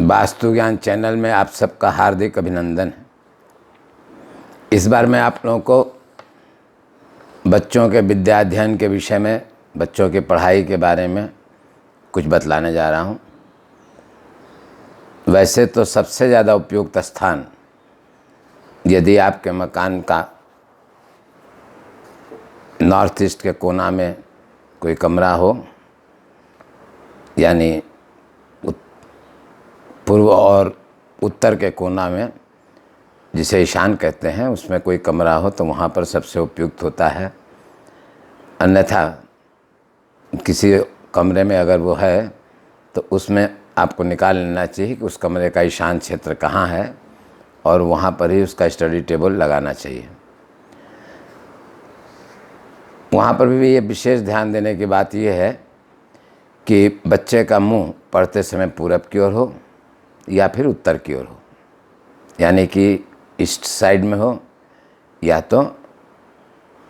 वास्तु ज्ञान चैनल में आप सबका हार्दिक अभिनंदन है। इस बार मैं आप लोगों को बच्चों के विद्या अध्ययन के विषय में, बच्चों की पढ़ाई के बारे में कुछ बतलाने जा रहा हूँ। वैसे तो सबसे ज़्यादा उपयुक्त स्थान, यदि आपके मकान का नॉर्थ ईस्ट के कोना में कोई कमरा हो, यानी पूर्व और उत्तर के कोना में, जिसे ईशान कहते हैं, उसमें कोई कमरा हो तो वहाँ पर सबसे उपयुक्त होता है। अन्यथा किसी कमरे में अगर वो है तो उसमें आपको निकाल लेना चाहिए कि उस कमरे का ईशान क्षेत्र कहाँ है और वहाँ पर ही उसका स्टडी टेबल लगाना चाहिए। वहाँ पर भी ये विशेष ध्यान देने की बात ये है कि बच्चे का मुंह पढ़ते समय पूरब की ओर हो या फिर उत्तर की ओर हो, यानी कि ईस्ट साइड में हो या तो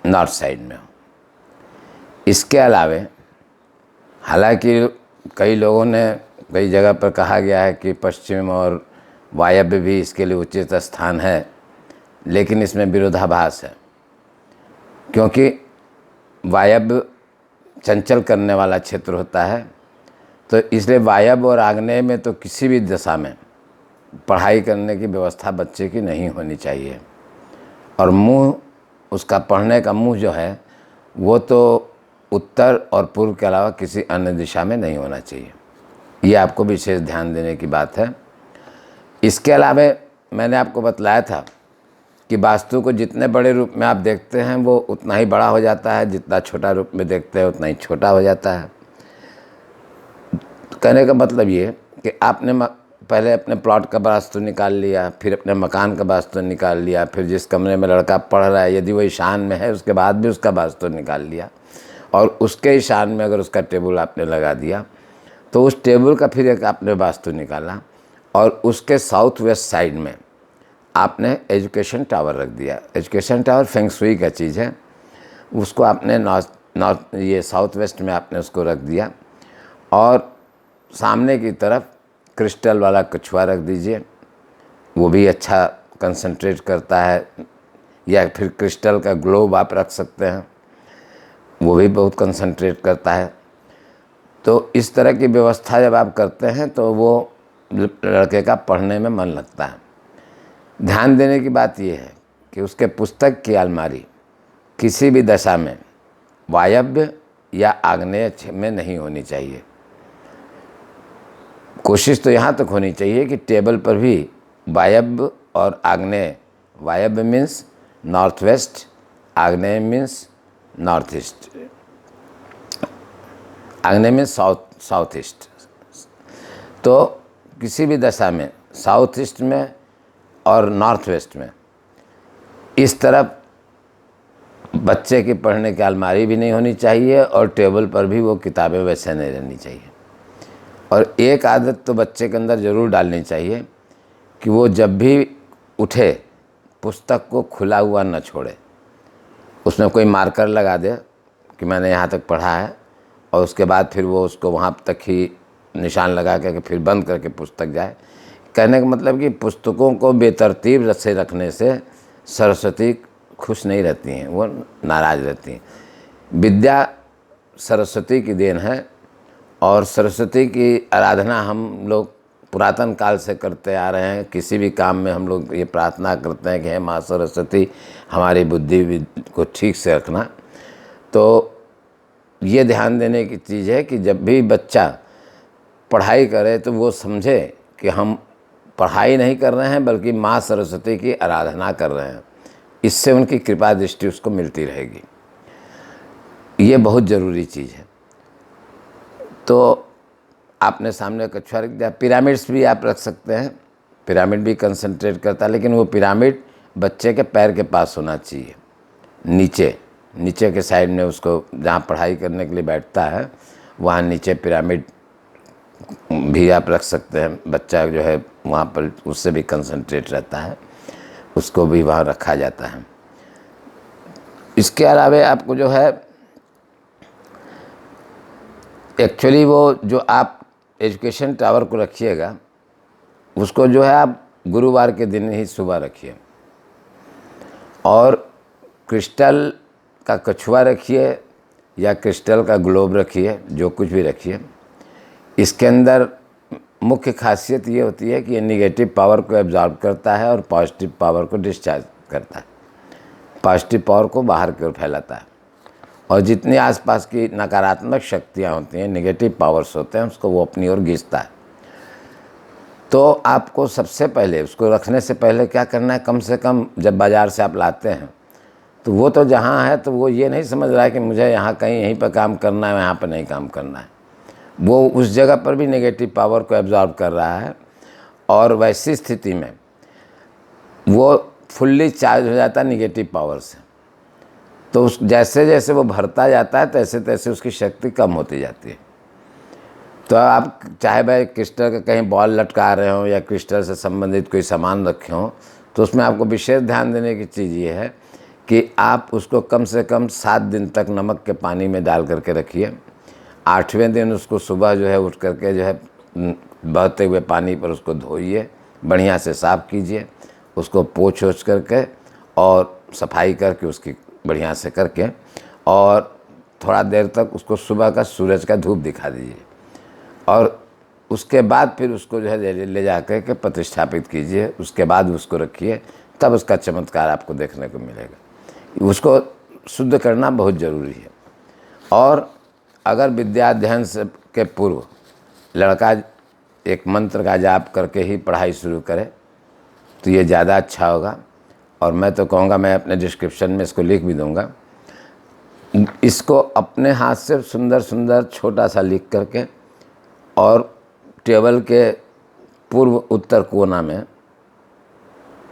नॉर्थ साइड में हो। इसके अलावे हालांकि कई लोगों ने कई जगह पर कहा गया है कि पश्चिम और वायव्य भी इसके लिए उचित स्थान है, लेकिन इसमें विरोधाभास है, क्योंकि वायव्य चंचल करने वाला क्षेत्र होता है। तो इसलिए वायव्य और आग्नेय में तो किसी भी दिशा में पढ़ाई करने की व्यवस्था बच्चे की नहीं होनी चाहिए। और मुंह, उसका पढ़ने का मुंह जो है वो तो उत्तर और पूर्व के अलावा किसी अन्य दिशा में नहीं होना चाहिए। ये आपको विशेष ध्यान देने की बात है। इसके अलावा मैंने आपको बतलाया था कि वास्तु को जितने बड़े रूप में आप देखते हैं वो उतना ही बड़ा हो जाता है, जितना छोटा रूप में देखते हैं उतना ही छोटा हो जाता है। कहने का मतलब ये कि आपने पहले अपने प्लॉट का वास्तु निकाल लिया, फिर अपने मकान का वास्तु निकाल लिया, फिर जिस कमरे में लड़का पढ़ रहा है यदि वो ईशान में है उसके बाद भी उसका वास्तु निकाल लिया, और उसके ईशान में अगर उसका टेबल आपने लगा दिया तो उस टेबल का फिर एक आपने वास्तु निकाला, और उसके साउथ वेस्ट साइड में आपने एजुकेशन टावर रख दिया। एजुकेशन टावर फेंग शुई का चीज़ है, उसको आपने नॉर्थ ये साउथ वेस्ट में आपने उसको रख दिया, और सामने की तरफ क्रिस्टल वाला कछुआ रख दीजिए, वो भी अच्छा कंसंट्रेट करता है, या फिर क्रिस्टल का ग्लोब आप रख सकते हैं, वो भी बहुत कंसंट्रेट करता है। तो इस तरह की व्यवस्था जब आप करते हैं तो वो लड़के का पढ़ने में मन लगता है। ध्यान देने की बात ये है कि उसके पुस्तक की अलमारी किसी भी दशा में वायव्य या आग्नेय में नहीं होनी चाहिए। कोशिश तो यहाँ तक होनी चाहिए कि टेबल पर भी वायव्य और आग्नेय, वायव्य मीन्स नॉर्थ वेस्ट, आग्नेय मीन्स नॉर्थ ईस्ट, आग्नेय मीन्स साउथ ईस्ट। तो किसी भी दशा में साउथ ईस्ट में और नॉर्थ वेस्ट में इस तरफ बच्चे की पढ़ने की अलमारी भी नहीं होनी चाहिए, और टेबल पर भी वो किताबें वैसे नहीं रहनी चाहिए। और एक आदत तो बच्चे के अंदर ज़रूर डालनी चाहिए कि वो जब भी उठे पुस्तक को खुला हुआ न छोड़े, उसमें कोई मार्कर लगा दे कि मैंने यहाँ तक पढ़ा है, और उसके बाद फिर वो उसको वहाँ तक ही निशान लगा करके फिर बंद करके पुस्तक जाए। कहने का मतलब कि पुस्तकों को बेतरतीब से रखने से सरस्वती खुश नहीं रहती हैं, वो नाराज़ रहती हैं। विद्या सरस्वती की देन है, और सरस्वती की आराधना हम लोग पुरातन काल से करते आ रहे हैं। किसी भी काम में हम लोग ये प्रार्थना करते हैं कि हे माँ सरस्वती हमारी बुद्धि को ठीक से रखना। तो ये ध्यान देने की चीज़ है कि जब भी बच्चा पढ़ाई करे तो वो समझे कि हम पढ़ाई नहीं कर रहे हैं बल्कि माँ सरस्वती की आराधना कर रहे हैं। इससे उनकी कृपा दृष्टि उसको मिलती रहेगी। ये बहुत ज़रूरी चीज़ है। तो आपने सामने कछुआ रख दिया। पिरामिड्स भी आप रख सकते हैं, पिरामिड भी कंसंट्रेट करता है, लेकिन वो पिरामिड बच्चे के पैर के पास होना चाहिए, नीचे के साइड में। उसको जहाँ पढ़ाई करने के लिए बैठता है वहाँ नीचे पिरामिड भी आप रख सकते हैं। बच्चा जो है वहाँ पर उससे भी कंसंट्रेट रहता है, उसको भी वहाँ रखा जाता है। इसके अलावा आपको जो है एक्चुअली वो जो आप एजुकेशन टावर को रखिएगा उसको जो है आप गुरुवार के दिन ही सुबह रखिए। और क्रिस्टल का कछुआ रखिए या क्रिस्टल का ग्लोब रखिए, जो कुछ भी रखिए। इसके अंदर मुख्य खासियत ये होती है कि ये निगेटिव पावर को एब्जॉर्ब करता है और पॉजिटिव पावर को डिस्चार्ज करता है, पॉजिटिव पावर को बाहर की ओर फैलाता है। और जितनी आसपास की नकारात्मक शक्तियाँ होती हैं, नेगेटिव पावर्स होते हैं, उसको वो अपनी ओर खींचता है। तो आपको सबसे पहले उसको रखने से पहले क्या करना है, कम से कम जब बाज़ार से आप लाते हैं तो वो तो जहाँ है तो वो ये नहीं समझ रहा है कि मुझे यहाँ कहीं यहीं पर काम करना है, यहाँ पर नहीं काम करना है। वो उस जगह पर भी नेगेटिव पावर को एब्जॉर्ब कर रहा है और वैसी स्थिति में वो फुल्ली चार्ज हो जाता है नेगेटिव पावर से। तो उस जैसे जैसे वो भरता जाता है तैसे तैसे उसकी शक्ति कम होती जाती है। तो आप चाहे भाई क्रिस्टल का कहीं बॉल लटका रहे हो या क्रिस्टल से संबंधित कोई सामान रखे हो, तो उसमें आपको विशेष ध्यान देने की चीज़ ये है कि आप उसको कम से कम 7 दिन तक नमक के पानी में डाल करके रखिए। 8वें दिन उसको सुबह जो है उठ करके जो है बहते हुए पानी पर उसको धोइए, बढ़िया से साफ़ कीजिए, उसको पोंछ ओछ करके और सफाई करके उसकी बढ़िया से करके, और थोड़ा देर तक उसको सुबह का सूरज का धूप दिखा दीजिए। और उसके बाद फिर उसको जो है ले जा कर के प्रतिष्ठापित कीजिए। उसके बाद उसको रखिए, तब उसका चमत्कार आपको देखने को मिलेगा। उसको शुद्ध करना बहुत ज़रूरी है। और अगर विद्याध्ययन से के पूर्व लड़का एक मंत्र का जाप करके ही पढ़ाई शुरू करे तो ये ज़्यादा अच्छा होगा। और मैं तो कहूँगा, मैं अपने डिस्क्रिप्शन में इसको लिख भी दूँगा, इसको अपने हाथ से सुंदर सुंदर छोटा सा लिख करके और टेबल के पूर्व उत्तर कोना में,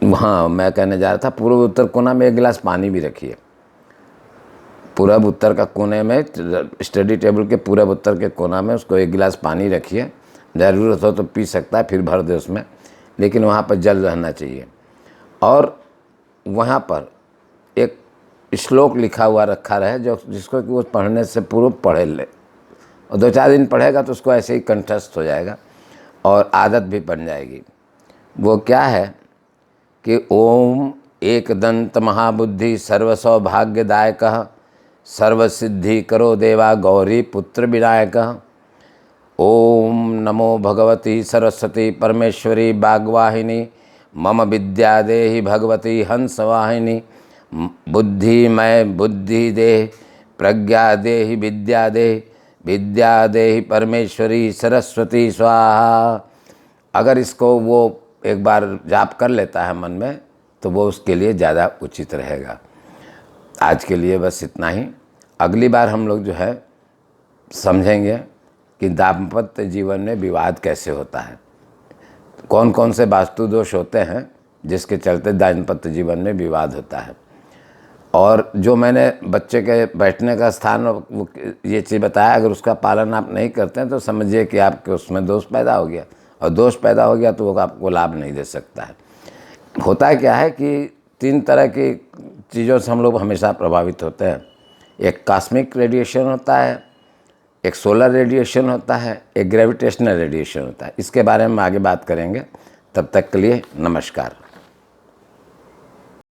वहाँ मैं कहने जा रहा था, पूर्व उत्तर कोना में 1 गिलास पानी भी रखिए। पूरब उत्तर का कोने में, स्टडी टेबल के पूरब उत्तर के कोना में उसको 1 गिलास पानी रखिए। ज़रूरत हो तो पी सकता है, फिर भर दे उसमें, लेकिन वहाँ पर जल रहना चाहिए। और वहाँ पर एक श्लोक लिखा हुआ रखा रहे जो जिसको कि वो पढ़ने से पूर्व पढ़े ले, और 2-4 दिन पढ़ेगा तो उसको ऐसे ही कंठस्थ हो जाएगा और आदत भी बन जाएगी। वो क्या है कि ओम एकदंत महाबुद्धि सर्व सौभाग्यदायक सर्वसिद्धि करो देवा गौरी पुत्र विनायक। ओम नमो भगवती सरस्वती परमेश्वरी वाग्वाहिनी मम विद्या देहि भगवती हंसवाहिनी। बुद्धिमय बुद्धि दे, प्रज्ञा देहि विद्या दे, विद्या देहि परमेश्वरी सरस्वती स्वाहा। अगर इसको वो एक बार जाप कर लेता है मन में तो वो उसके लिए ज़्यादा उचित रहेगा। आज के लिए बस इतना ही। अगली बार हम लोग जो है समझेंगे कि दाम्पत्य जीवन में विवाद कैसे होता है, कौन कौन से वास्तु दोष होते हैं जिसके चलते दाम्पत्य जीवन में विवाद होता है। और जो मैंने बच्चे के बैठने का स्थान ये चीज़ बताया, अगर उसका पालन आप नहीं करते हैं तो समझिए कि आपके उसमें दोष पैदा हो गया, और दोष पैदा हो गया तो वो आपको लाभ नहीं दे सकता है। होता क्या है कि 3 तरह की चीज़ों से हम लोग हमेशा प्रभावित होते हैं। एक कॉस्मिक रेडिएशन होता है, एक सोलर रेडिएशन होता है, एक ग्रेविटेशनल रेडिएशन होता है। इसके बारे में आगे बात करेंगे। तब तक के लिए नमस्कार।